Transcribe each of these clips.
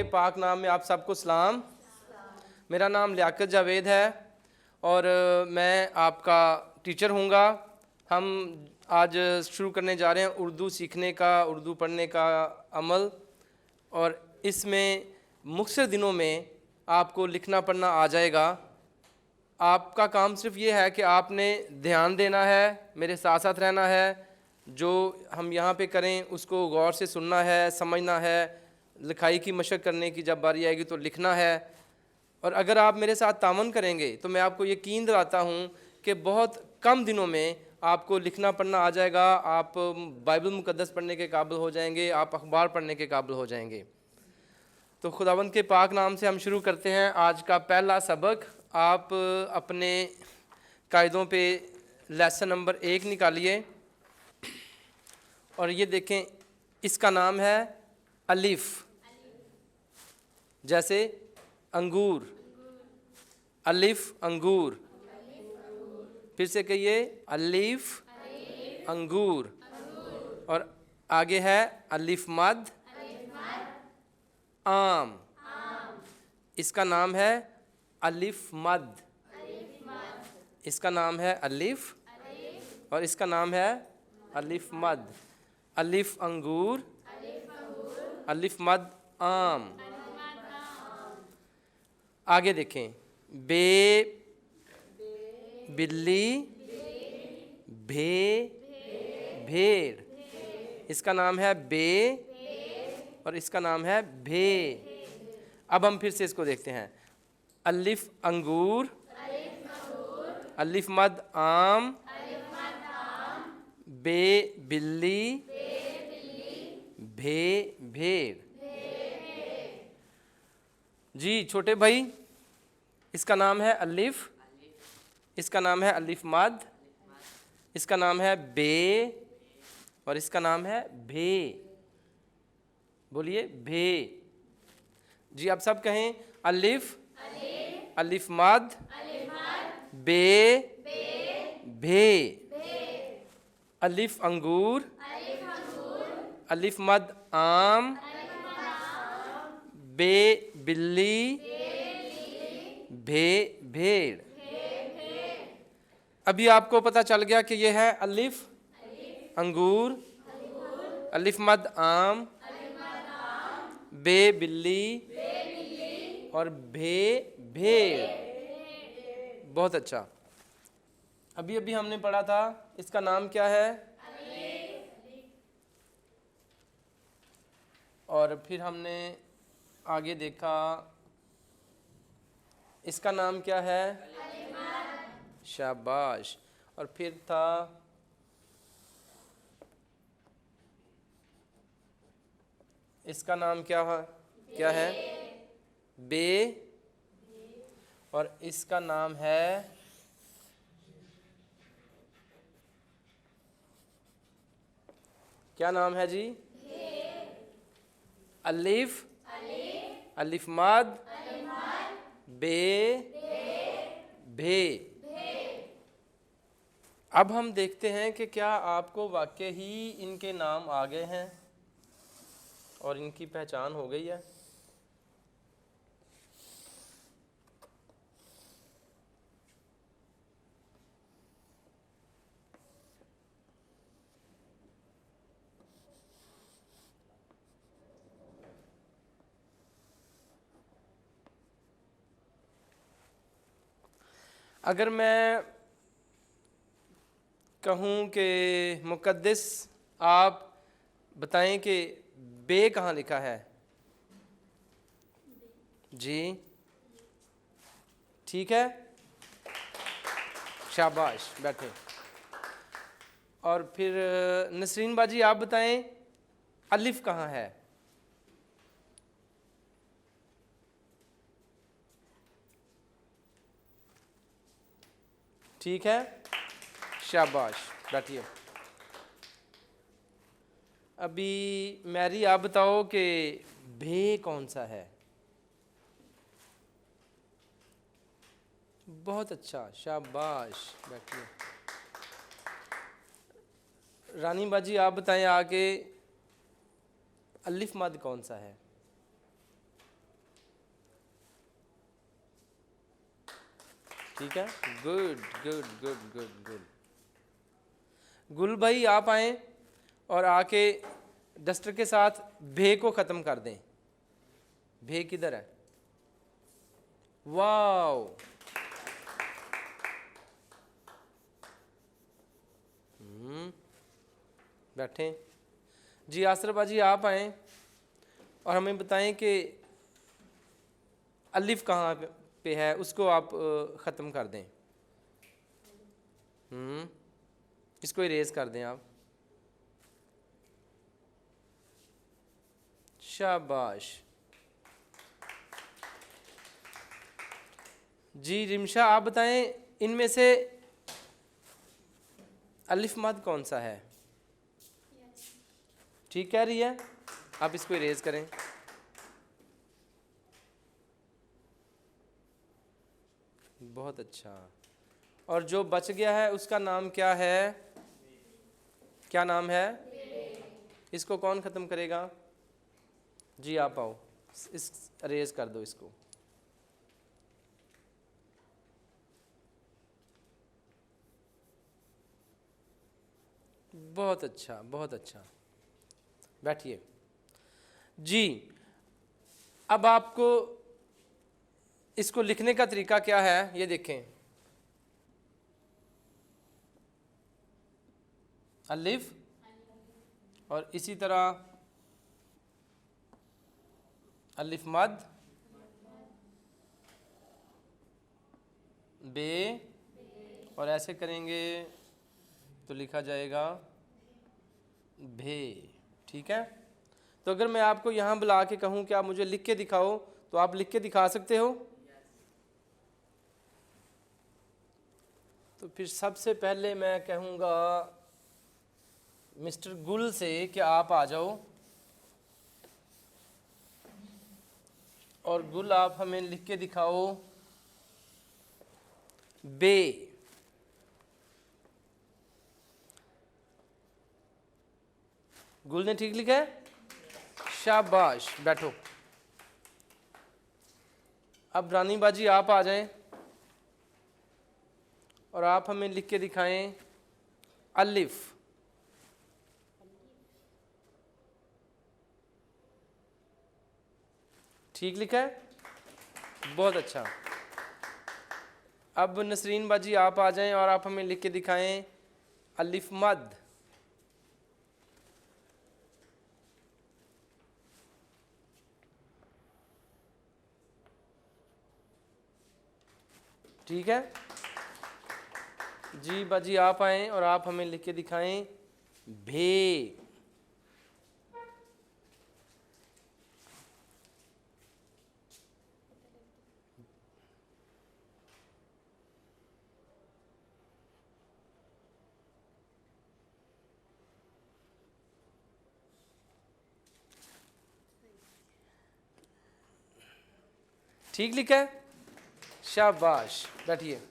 पाक नाम में आप सबको सलाम। मेरा नाम लियाकत जावेद है और मैं आपका टीचर हूँगा। हम आज शुरू करने जा रहे हैं उर्दू सीखने का, उर्दू पढ़ने का अमल। और इसमें मुख्तसर दिनों में आपको लिखना पढ़ना आ जाएगा। आपका काम सिर्फ ये है कि आपने ध्यान देना है, मेरे साथ साथ रहना है, जो हम यहाँ पे करें उसको गौर से सुनना है, समझना है। लिखाई की मशक करने की जब बारी आएगी तो लिखना है। और अगर आप मेरे साथ तावन करेंगे तो मैं आपको यकीन दिलाता हूँ कि बहुत कम दिनों में आपको लिखना पढ़ना आ जाएगा। आप बाइबल मुकद्दस पढ़ने के काबिल हो जाएंगे, आप अखबार पढ़ने के काबिल हो जाएंगे। तो खुदावंद के पाक नाम से हम शुरू करते हैं आज का पहला सबक। आप अपने कायदों पे लेसन नंबर 1 निकालिए और ये देखें, इसका नाम है अलिफ। जैसे अंगूर, अलिफ अंगूर। फिर से कहिए, अलिफ अंगूर। और आगे है अलिफ मद आम। इसका नाम है अलिफ मद। इसका नाम है अलिफ और इसका नाम है अलिफ मद। अलिफ अंगूर, अलिफ मद आम। आगे देखें, बे बिल्ली, भे भेड़। इसका नाम है बे और इसका नाम है भे। अब हम फिर से इसको देखते हैं। अलिफ अंगूर, अलिफ मद आम, बे बिल्ली, भे भेड़। जी छोटे भाई, इसका नाम है अलिफ, इसका नाम है अलिफ मद, इसका नाम है बे और इसका नाम है भे। बोलिए भे। जी आप सब कहें, अलिफ अलिफ मद बे भे। अलिफ अंगूर, अलिफ मद आम, बे बिल्ली, भे भेड़। अभी आपको पता चल गया कि यह है अलिफ अंगूर, अलिफ मद आम, बे बिल्ली और भे भेड़। बहुत अच्छा। अभी अभी हमने पढ़ा था, इसका नाम क्या है? और फिर हमने आगे देखा, इसका नाम क्या है? शाबाश। और फिर था इसका नाम क्या है? बे। और इसका नाम है क्या नाम है जी? अलिफ अलिफ मद बे भे। अब हम देखते हैं कि क्या आपको वाकई ही इनके नाम आ गए हैं और इनकी पहचान हो गई है। अगर मैं कहूँ कि मुकद्दस आप बताएं कि बे कहाँ लिखा है? जी ठीक है, शाबाश, बैठे। और फिर नसरीन बाजी आप बताएं अलिफ कहाँ है? ठीक है, शाबाश, बैठिए। अभी मैरी आप बताओ कि भे कौन सा है? बहुत अच्छा, शाबाश, बैठिए। रानी बाजी आप बताएं आगे अलिफ मद कौन सा है? ठीक है, good good good good good. गुल भाई आप आए और आके डस्टर के साथ भे को ख़त्म कर दें। भे किधर है? वाओ, बैठें जी। आसरबा जी आप आएँ और हमें बताएं कि अलिफ कहाँ पे है, उसको आप ख़त्म कर दें। इसको इरेज कर दें आप। शाबाश जी। रिमशा आप बताएं इनमें से अलिफ मद कौन सा है? ठीक कह रही है, आप इसको इरेज करें। बहुत अच्छा। और जो बच गया है उसका नाम क्या है? क्या नाम है? इसको कौन ख़त्म करेगा? जी आप आओ, इस अरेज कर दो इसको। बहुत अच्छा, बहुत अच्छा। बैठिए जी। अब आपको इसको लिखने का तरीका क्या है ये देखें। अलिफ और इसी तरह अलिफ मद, बे, और ऐसे करेंगे तो लिखा जाएगा भे। ठीक है, तो अगर मैं आपको यहाँ बुला के कहूँ कि आप मुझे लिख के दिखाओ, तो आप लिख के दिखा सकते हो? तो फिर सबसे पहले मैं कहूँगा मिस्टर गुल से कि आप आ जाओ, और गुल आप हमें लिख के दिखाओ बे। गुल ने ठीक लिखा है, शाबाश। बैठो। अब रानी बाजी आप आ जाएं और आप हमें लिख के दिखाएं अलिफ। ठीक लिखा है, बहुत अच्छा। अब नसरीन बाजी आप आ जाएं और आप हमें लिख के दिखाएं अलिफ मद। ठीक है जी। बाजी आप आएँ और आप हमें लिख के दिखाएं भे। ठीक लिखा है, शाबाश। बैठिए।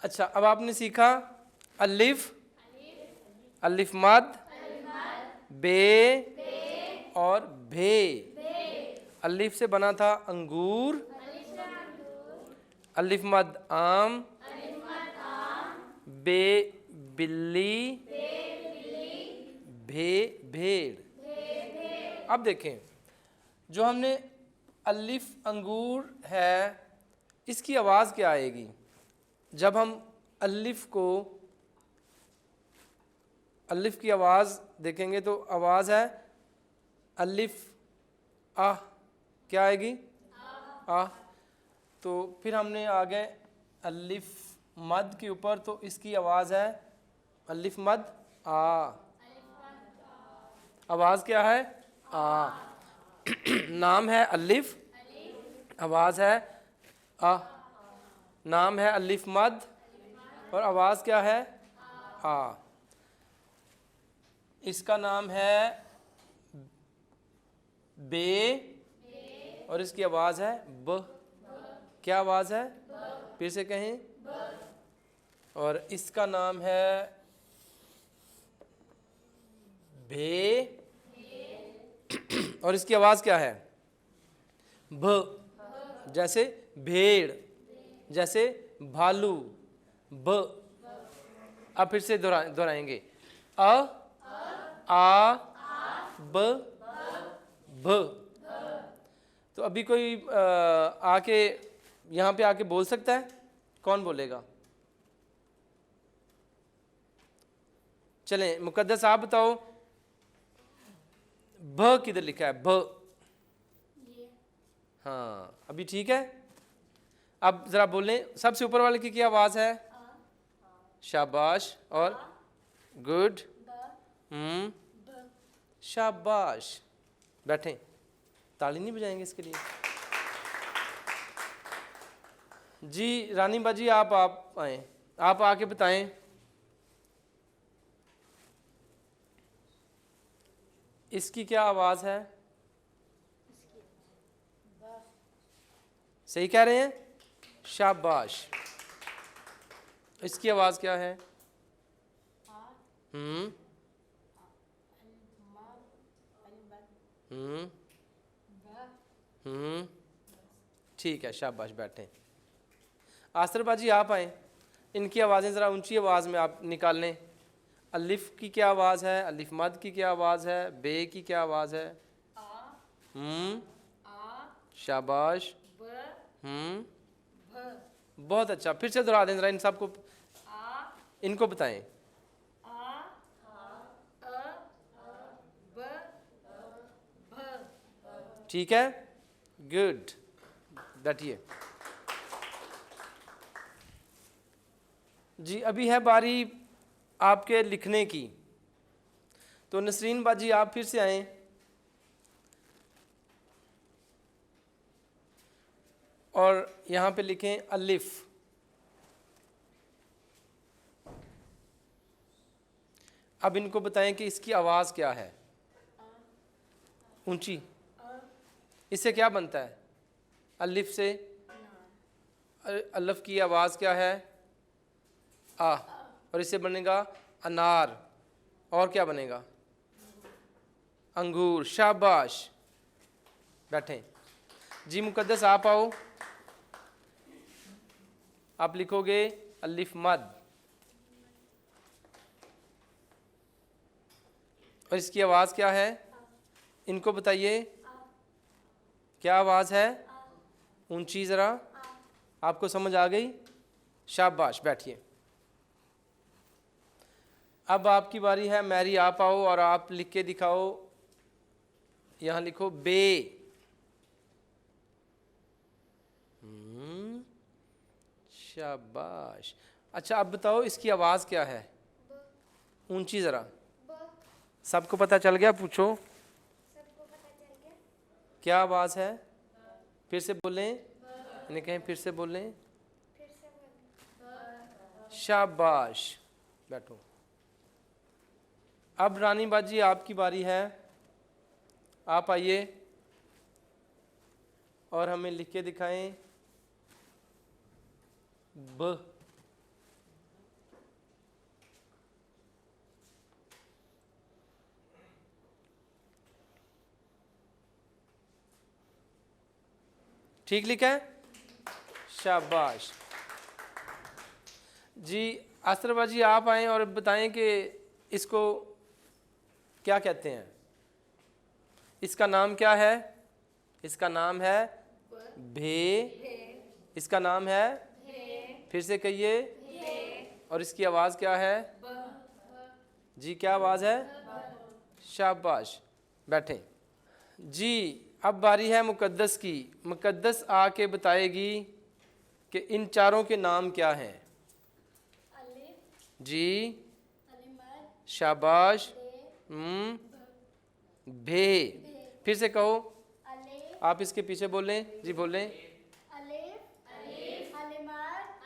अच्छा, अब आपने सीखा अलिफ, अलिफ मद, बे और भे। अलिफ से बना था अंगूर, अलिफ मद आम, बे बिल्ली, भे भेड़। अब देखें, जो हमने अलिफ अंगूर है, इसकी आवाज़ क्या आएगी? जब हम अलिफ को, अलिफ की आवाज़ देखेंगे तो आवाज़ है अलिफ आह। क्या आएगी? आह। तो फिर हमने आगे अलिफ मद के ऊपर, तो इसकी आवाज़ है अलिफ मद आ। आवाज़ क्या है? आ। नाम है अलिफ, आवाज़ है आ। नाम है अलिफ मद और आवाज़ क्या है? आ। इसका नाम है बे और इसकी आवाज़ है ब। क्या आवाज़ है? फिर से कहें। और इसका नाम है भे और इसकी आवाज़ क्या है? भ। जैसे भेड़, जैसे भालू, ब। अब फिर से दोहराएंगे, अ, आ, ब, भ। तो अभी कोई आके यहाँ पे आके बोल सकता है? कौन बोलेगा? चलें, मुकद्दस आप बताओ, भ किधर लिखा है? भ। हाँ, अभी ठीक है। अब जरा बोलें, सबसे ऊपर वाले की क्या आवाज़ है? शाबाश। और गुड। शाबाश। बैठें, ताली नहीं बजाएंगे इसके लिए? जी रानी बाजी, आप आए, आप आके बताएं, इसकी क्या आवाज़ है? सही कह रहे हैं, शाबाश। इसकी आवाज़ क्या है? ठीक है, शाबाश। बैठें। आसर बाजी आप आए, इनकी आवाज़ें ज़रा ऊंची आवाज़ में आप निकाल लें। अलिफ की क्या आवाज़ है? अलिफ मद की क्या आवाज़ है? बे की क्या आवाज़ है? शाबाश। बहुत अच्छा, फिर से दोहरा दें ज़रा इन सबको, इनको बताएं। ठीक है, गुड। बैठिए जी। अभी है बारी आपके लिखने की, तो नसरीन बाजी आप फिर से आए और यहाँ पे लिखें अलिफ। अब इनको बताएं कि इसकी आवाज़ क्या है? ऊंची। इससे क्या बनता है? अलिफ से अलिफ की आवाज़ क्या है? आ। और इससे बनेगा अनार। और क्या बनेगा? अंगूर। शाबाश। बैठें जी। मुकद्दस आप आओ, आप लिखोगे अलिफ मद, और इसकी आवाज़ क्या है? इनको बताइए, क्या आवाज़ है? ऊंची ज़रा। आपको समझ आ गई? शाबाश। बैठिए। अब आपकी बारी है। मैरी आप आओ और आप लिख के दिखाओ। यहाँ लिखो बे। शाबाश। अच्छा, अब बताओ इसकी आवाज़ क्या है? ऊंची ज़रा। सबको पता चल गया? पूछो, सबको पता चल गया? क्या आवाज़ है? फिर से बोलें, इन्हें कहें फिर से बोलें। शाबाश। बैठो। अब रानी बाजी आपकी बारी है, आप आइए और हमें लिख के दिखाएं ब। ठीक लिखा है? शाबाश जी। असरबा जी आप आएँ और बताएं कि इसको क्या कहते हैं? इसका नाम क्या है? इसका नाम है भे। इसका नाम है, फिर से कहिए। और इसकी आवाज़ क्या है? जी, क्या आवाज़ है? शाबाश। बैठें जी। अब बारी है मुकद्दस की। मुकद्दस आके बताएगी कि इन चारों के नाम क्या हैं। जी, शाबाश। भे। फिर से कहो, आप इसके पीछे बोलें जी। बोलें।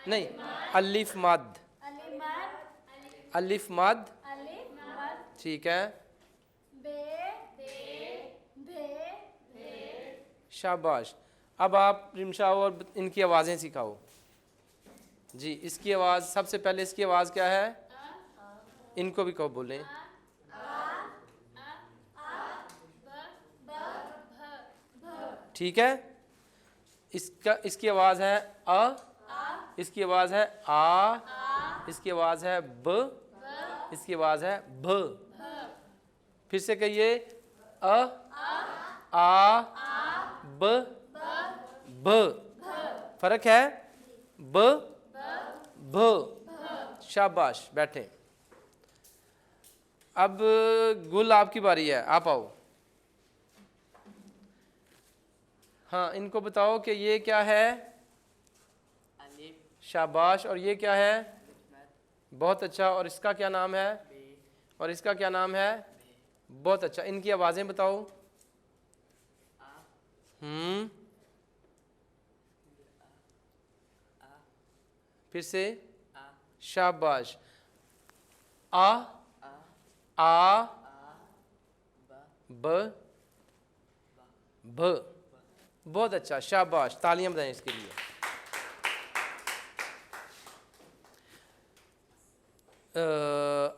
नहीं, अलिफ मद। अलिफ मद। ठीक है, शाबाश। अब आप रिमशाओ और इनकी आवाज़ें सिखाओ जी। इसकी आवाज़, सबसे पहले इसकी आवाज़ क्या है? इनको भी कहो, बोलें। ठीक है। इसकी आवाज़ है अ, इसकी आवाज़ है आ, इसकी आवाज़ है ब, इसकी आवाज़ है भ। फिर से कहिए, अ, आ, ब, भ। फर्क है, ब, भ। शाबाश, बैठे। अब गुल आपकी बारी है, आप आओ। हाँ, इनको बताओ कि ये क्या है। शाबाश। और ये क्या है। बहुत अच्छा। और इसका क्या नाम है। और इसका क्या नाम है। बहुत अच्छा। इनकी आवाज़ें बताओ। फिर से। शाबाश। आ, आ, ब, भ। बहुत अच्छा, शाबाश, तालियां बजाएं इसके लिए।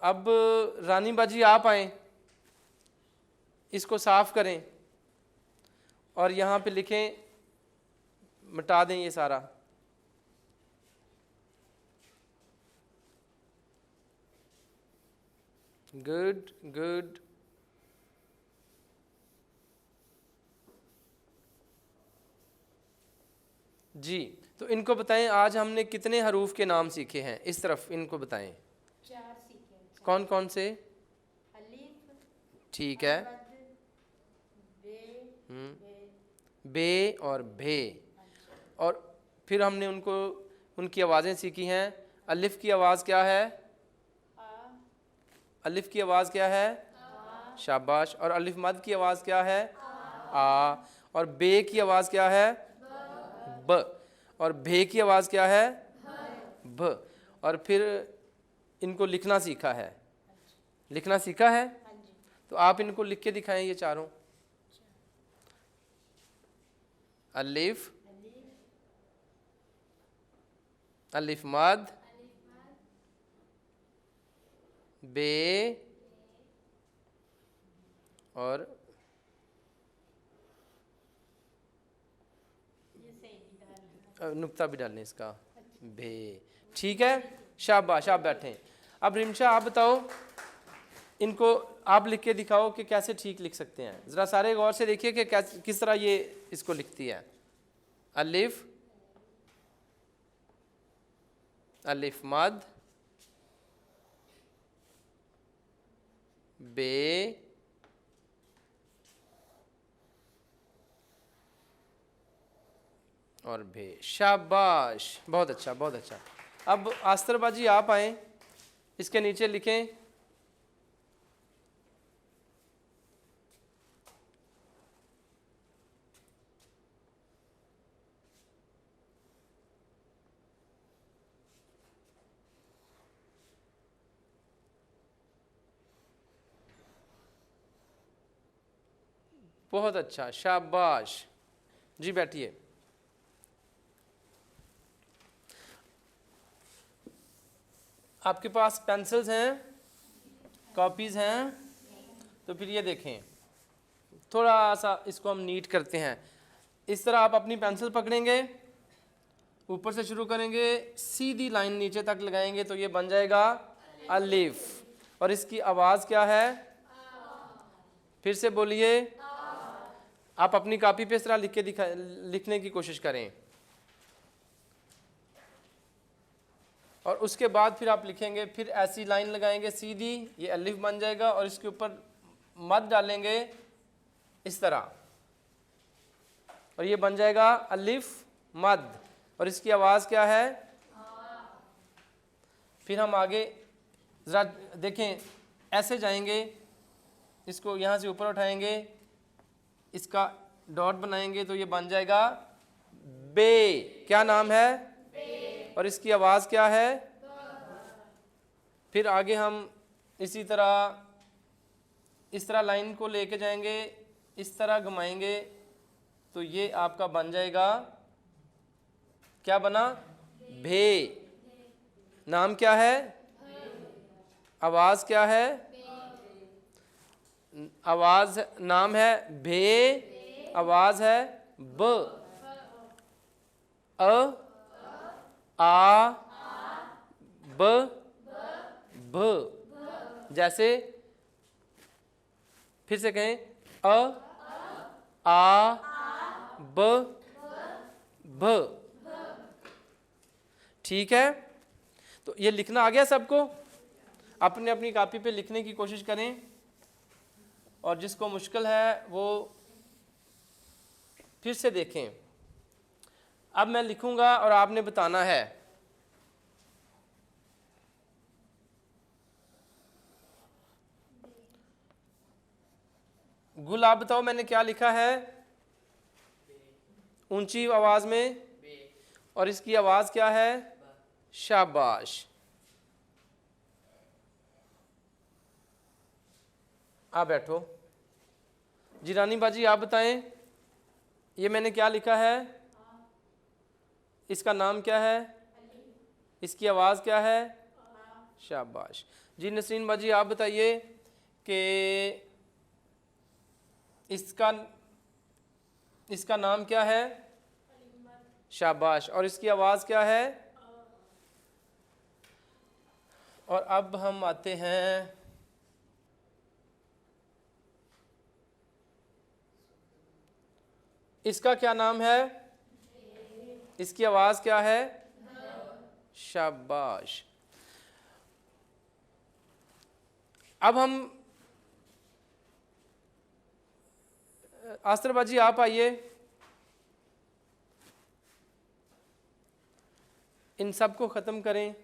अब रानी बाजी आप आए, इसको साफ करें और यहाँ पे लिखें, मिटा दें ये सारा। Good good. जी, तो इनको बताएं आज हमने कितने हरूफ के नाम सीखे हैं। इस तरफ इनको बताएं। 4 सीखे। कौन कौन से। अलिफ, ठीक है। बे और भे। और फिर हमने उनकी आवाज़ें सीखी हैं। अलिफ की आवाज़ क्या है। अलिफ की आवाज़ क्या है। शाबाश। और अलिफ मद की आवाज़ क्या है। आ। और बे की आवाज़ क्या है। ब। और भे की आवाज़ क्या है। भ। और फिर इनको लिखना सीखा है। लिखना सीखा है। तो आप इनको लिख के दिखाएं ये चारों। अलिफ, अलिफ मद, बे और नुक्ता भी डालने इसका, बे। ठीक है, शाबाश, आप बैठें। अब रिमशा आप बताओ, इनको आप लिख के दिखाओ कि कैसे ठीक लिख सकते हैं। ज़रा सारे गौर से देखिए कि किस तरह ये इसको लिखती है। अलिफ, अलिफ मद, बे, और भे। शाबाश, बहुत अच्छा, बहुत अच्छा। अब आस्तरबाजी आप आए, इसके नीचे लिखें बहुत अच्छा, शाबाश। जी बैठिए। आपके पास पेंसिल्स हैं, कॉपीज़ हैं, तो फिर ये देखें, थोड़ा सा इसको हम नीट करते हैं। इस तरह आप अपनी पेंसिल पकड़ेंगे, ऊपर से शुरू करेंगे, सीधी लाइन नीचे तक लगाएंगे तो ये बन जाएगा अलिफ। और इसकी आवाज़ क्या है। फिर से बोलिए। आप अपनी कॉपी पे इस तरह लिखने की कोशिश करें और उसके बाद फिर आप लिखेंगे, फिर ऐसी लाइन लगाएंगे सीधी, ये अलिफ बन जाएगा। और इसके ऊपर मद डालेंगे इस तरह और ये बन जाएगा अलिफ मद। और इसकी आवाज़ क्या है। फिर हम आगे ज़रा देखें, ऐसे जाएंगे, इसको यहाँ से ऊपर उठाएंगे, इसका डॉट बनाएंगे तो ये बन जाएगा बे। क्या नाम है। बे। और इसकी आवाज़ क्या है। फिर आगे हम इसी तरह इस तरह लाइन को लेके जाएंगे, इस तरह घुमाएंगे तो ये आपका बन जाएगा, क्या बना। भे। नाम क्या है। आवाज़ क्या है। आवाज़ नाम है भे, आवाज़ है ब, अ, आ, ब, भ। जैसे फिर से कहें, अ, आ, ब, भ। ठीक है, तो ये लिखना आ गया सबको? अपने अपनी कॉपी पे लिखने की कोशिश करें, और जिसको मुश्किल है वो फिर से देखें। अब मैं लिखूंगा और आपने बताना है। गुल, आप बताओ मैंने क्या लिखा है ऊंची आवाज में, और इसकी आवाज क्या है? शाबाश। आ बैठो। जिरानी बाजी आप बताएं, ये मैंने क्या लिखा है? इसका नाम क्या है? इसकी आवाज़ क्या है? शाबाश। जी नसरीन बाजी आप बताइए कि इसका नाम क्या है? शाबाश। और इसकी आवाज़ क्या है? और अब हम आते हैं इसका क्या नाम है? इसकी आवाज़ क्या है? शाबाश। अब हम आस्तर बाजी आप आइए, इन सब को ख़त्म करें।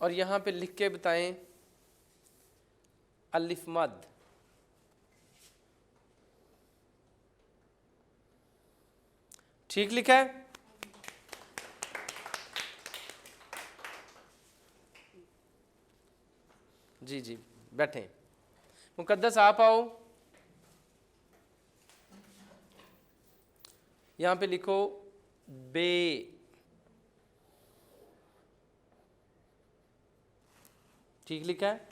और यहाँ पे लिख के बताएं अलिफ मद। ठीक लिखा है? जी जी बैठें। मुकद्दस आप आओ, यहाँ पे लिखो बे। ठीक लिखा है?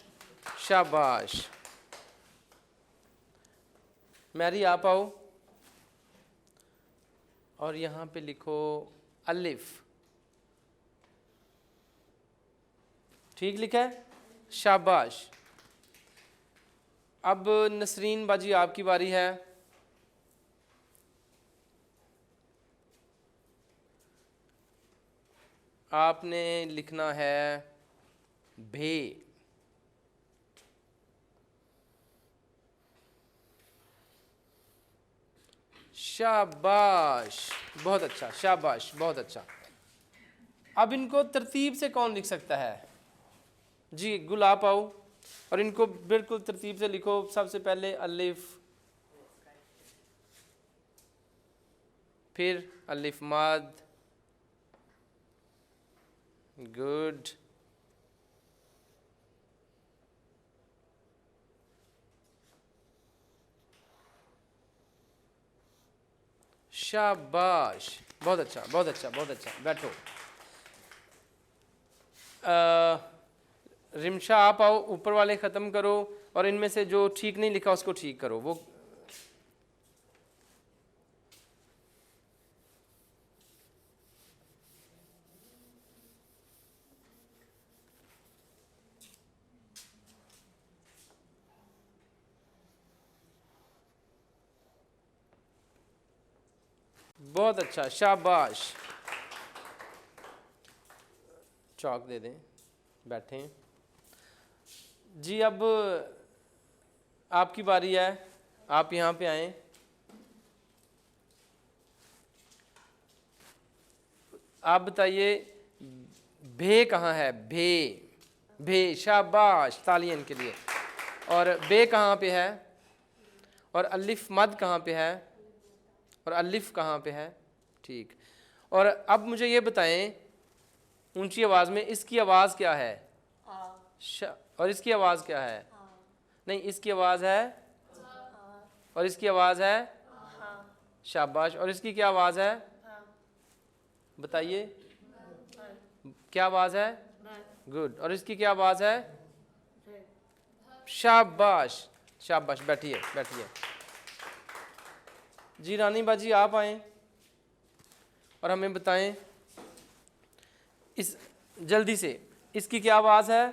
शाबाश। मैरी आप आओ, और यहाँ पे लिखो अलिफ। ठीक लिखा है? शाबाश। अब नसरीन बाजी आपकी बारी है। आपने लिखना है भे। शाबाश, बहुत अच्छा, शाबाश, बहुत अच्छा। अब इनको तरतीब से कौन लिख सकता है? जी गुल आप आओ, और इनको बिल्कुल तरतीब से लिखो। सबसे पहले अलिफ, फिर अलिफ मद। गुड। शाबाश, बहुत अच्छा, बहुत अच्छा, बहुत अच्छा। बैठो। रिमशा आप आओ, ऊपर वाले ख़त्म करो, और इनमें से जो ठीक नहीं लिखा उसको ठीक करो। वो बहुत अच्छा, शाबाश। चौक दे दें, बैठें। जी अब आपकी बारी है, आप यहाँ पे आएँ। आप बताइए भे कहाँ है? भे, भे, शाबाश, तालियन के लिए। और बे कहाँ पे है? और अलिफ मद कहाँ पे है? और अलिफ कहाँ पे है? ठीक। और अब मुझे ये बताएं ऊंची आवाज़ में इसकी आवाज़ क्या है? और इसकी आवाज़ क्या है? नहीं, इसकी आवाज़ है, और इसकी आवाज़ है। शाबाश। और इसकी क्या आवाज़ है? बताइए क्या आवाज़ है? गुड। और इसकी क्या आवाज़ है? शाबाश, शाबाश। बैठिए बैठिए। जी रानी बाजी आप आए और हमें बताएं इस जल्दी से इसकी क्या आवाज़ है?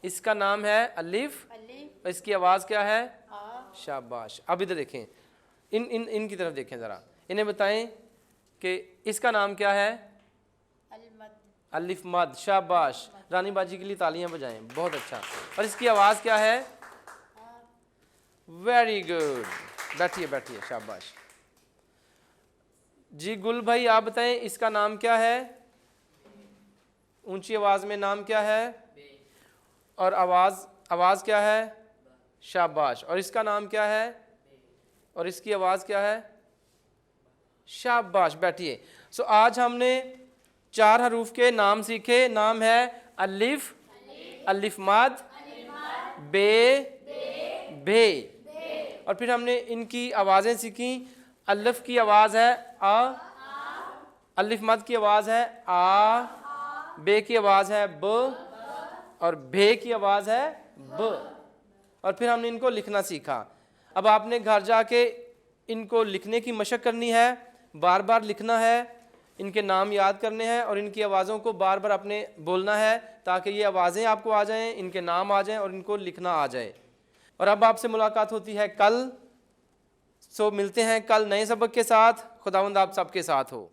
इसका नाम है अलिफ। अलिफ और इसकी आवाज़ क्या है? आ शाबाश। अब इधर देखें, इनकी तरफ देखें ज़रा, इन्हें बताएं कि इसका नाम क्या है? अलमद अलिफ मद। शाबाश। रानी बाजी के लिए तालियां बजाएं, बहुत अच्छा। और इसकी आवाज़ क्या है? Very good. बैठिए बैठिए, शाबाश। जी गुल भाई आप बताएं इसका नाम क्या है? ऊंची आवाज़ में नाम क्या है? और आवाज़ क्या है? शाबाश। और इसका नाम क्या है? और इसकी आवाज़ क्या है? शाबाश। बैठिए। सो आज हमने 4 हरूफ के नाम सीखे। नाम है अलिफ, अलिफ मद, बे, भे। और फिर हमने इनकी आवाज़ें सीखी। अलिफ की आवाज़ है आ, अलिफ मद की आवाज़ है आ, बे की आवाज़ है ब, और भे की आवाज़ है ब। और फिर हमने इनको लिखना सीखा। अब आपने घर जाके इनको लिखने की मशक करनी है, बार बार लिखना है, इनके नाम याद करने हैं और इनकी आवाज़ों को बार बार अपने बोलना है ताकि ये आवाज़ें आपको आ जाएं, इनके नाम आ जाएं और इनको लिखना आ जाए। और अब आपसे मुलाकात होती है कल। सो मिलते हैं कल नए सबक के साथ। खुदावंद आप सबके साथ हो।